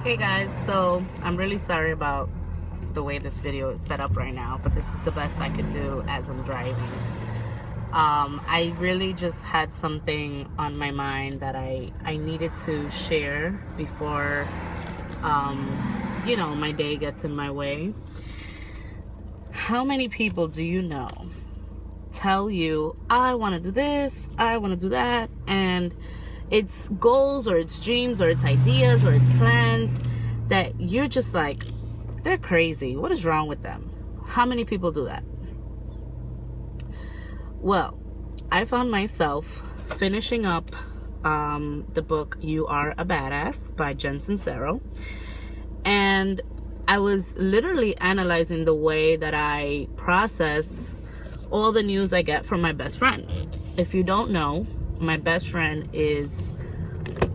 Hey guys, so I'm really sorry about the way this video is set up right now, but this is the best I could do as I'm driving. I really just had something on my mind that I needed to share before, my day gets in my way. How many people do you know tell you, I want to do this, I want to do that, and it's goals or it's dreams or it's ideas or it's plans that you're just like, they're crazy. What is wrong with them? How many people do that? Well, I found myself finishing up the book You Are a Badass by Jen Sincero, and I was literally analyzing the way that I process all the news I get from my best friend. If you don't know, my best friend is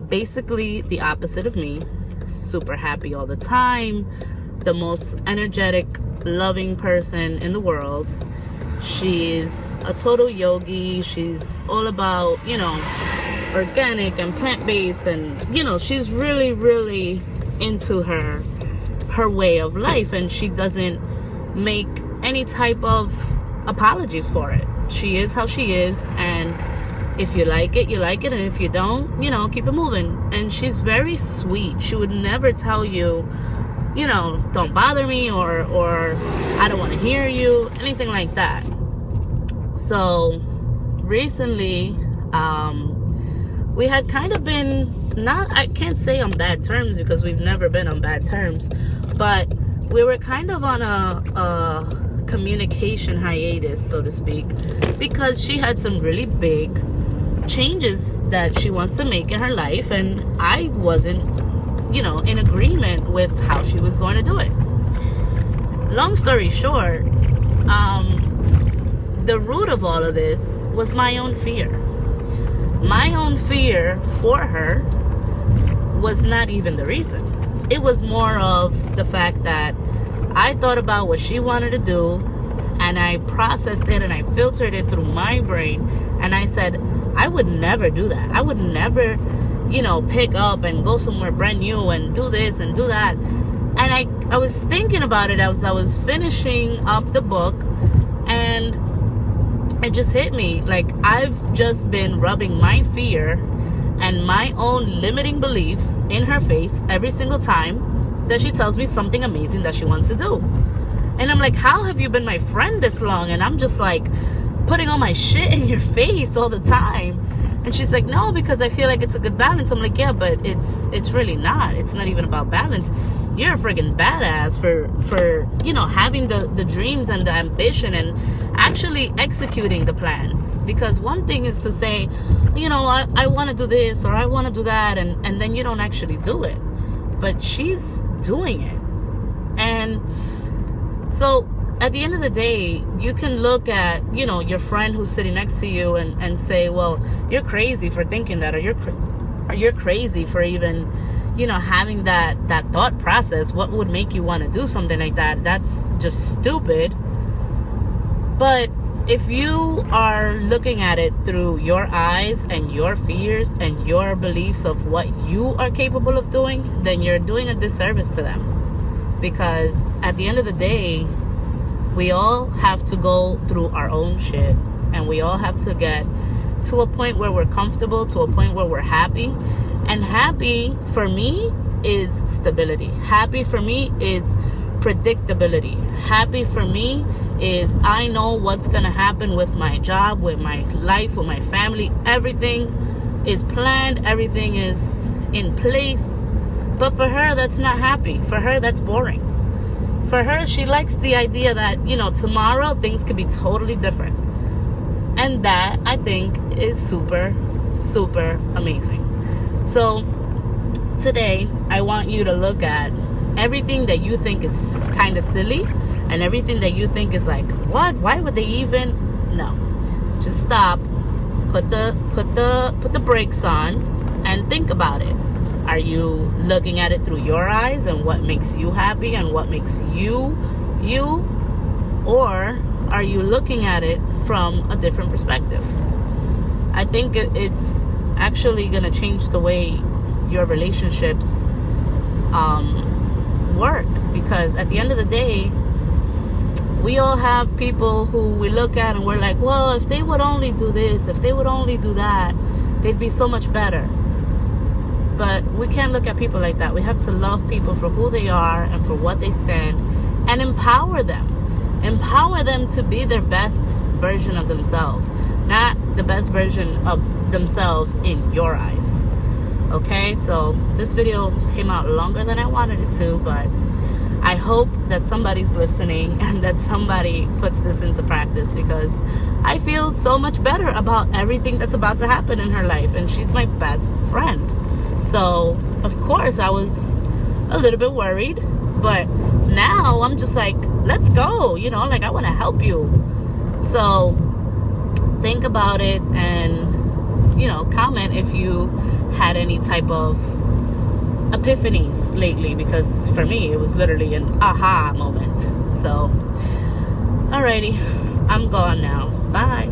basically the opposite of me. Super happy all the time, the most energetic, loving person in the world. She's a total yogi. She's all about, organic and plant-based, and she's really, really into her way of life, and she doesn't make any type of apologies for it. She is how she is, and if you like it, you like it, and if you don't, keep it moving. And she's very sweet. She would never tell you, don't bother me, or I don't want to hear you, anything like that. So recently, we had kind of been, I can't say on bad terms because we've never been on bad terms, but we were kind of on a communication hiatus, so to speak, because she had some really big changes that she wants to make in her life, and I wasn't, in agreement with how she was going to do it. Long story short, the root of all of this was my own fear. My own fear for her was not even the reason. It was more of the fact that I thought about what she wanted to do, and I processed it and I filtered it through my brain, and I said, I would never do that. I would never, pick up and go somewhere brand new and do this and do that. And I was thinking about it as I was finishing up the book, and it just hit me. Like, I've just been rubbing my fear and my own limiting beliefs in her face every single time that she tells me something amazing that she wants to do. And I'm like, how have you been my friend this long? And I'm just like putting all my shit in your face all the time. And she's like, no, because I feel like it's a good balance. I'm like, yeah, but it's really not. It's not even about balance. You're a friggin' badass for having the dreams and the ambition and actually executing the plans. Because one thing is to say, I want to do this or I want to do that, and then you don't actually do it. But she's doing it. And so at the end of the day, you can look at, your friend who's sitting next to you and say, well, you're crazy for thinking that, or you're crazy for even, having that thought process. What would make you want to do something like that? That's just stupid. But if you are looking at it through your eyes and your fears and your beliefs of what you are capable of doing, then you're doing a disservice to them. Because at the end of the day, we all have to go through our own shit, and we all have to get to a point where we're comfortable, to a point where we're happy. And happy for me is stability. Happy for me is predictability. Happy for me is I know what's going to happen with my job, with my life, with my family. Everything is planned. Everything is in place. But for her, that's not happy. For her, that's boring. For her, she likes the idea that, tomorrow things could be totally different. And that, I think, is super, super amazing. So today, I want you to look at everything that you think is kind of silly and everything that you think is like, what? Why would they even? No. Just stop, put the brakes on, and think about it. Are you looking at it through your eyes and what makes you happy and what makes you? Or are you looking at it from a different perspective? I think it's actually going to change the way your relationships work, because at the end of the day, we all have people who we look at and we're like, well, if they would only do this, if they would only do that, they'd be so much better. But we can't look at people like that. We have to love people for who they are and for what they stand, and empower them. Empower them to be their best version of themselves, not the best version of themselves in your eyes. Okay, so this video came out longer than I wanted it to, but I hope that somebody's listening and that somebody puts this into practice, because I feel so much better about everything that's about to happen in her life, and she's my best friend. So, of course, I was a little bit worried, but now I'm just like, let's go, you know, like I want to help you. So, think about it and, you know, comment if you had any type of epiphanies lately, because for me it was literally an aha moment. So alrighty, I'm gone now. Bye.